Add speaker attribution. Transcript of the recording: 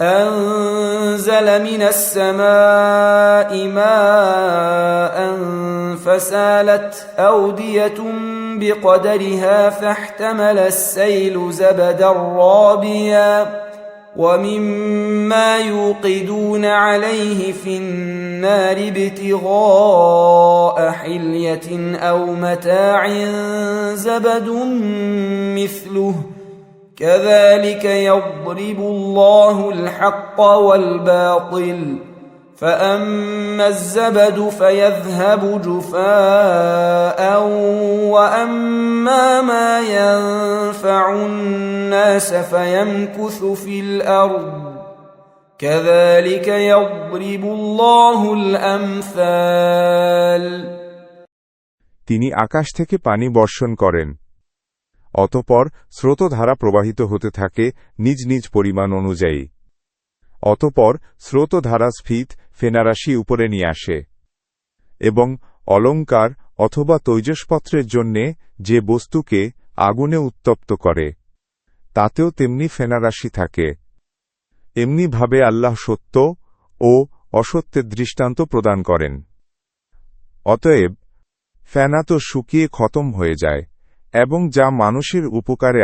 Speaker 1: أنزل من السماء ماء فسالت أودية بقدرها فاحتمل السيل زبدا رابيا ومما يوقدون عليه في النار ابتغاء حلية أو متاع زبد مثله كذلك يضرب الله الحق والباطل فأما الزبد فيذهب جفاء وأما ما ينفع الناس فيمكث في الأرض كذلك يضرب الله الأمثال
Speaker 2: তিনি আকাশ থেকে পানি বর্ষণ করেন অতঃপর স্রোতধারা প্রবাহিত হতে থাকে নিজ নিজ পরিমাণ অনুযায়ী অতঃপর স্রোতধারা স্ফীত ফেনারাশি উপরে নিয়ে আসে এবং অলঙ্কার অথবা তৈজসপত্রের জন্যে যে বস্তুকে আগুনে উত্তপ্ত করে তাতেও তেমনি ফেনারাশি থাকে এমনিভাবে আল্লাহ সত্য ও অসত্যের দৃষ্টান্ত প্রদান করেন অতএব ফেনা তো শুকিয়ে খতম হয়ে যায় এবং যা মানুষের উপকারে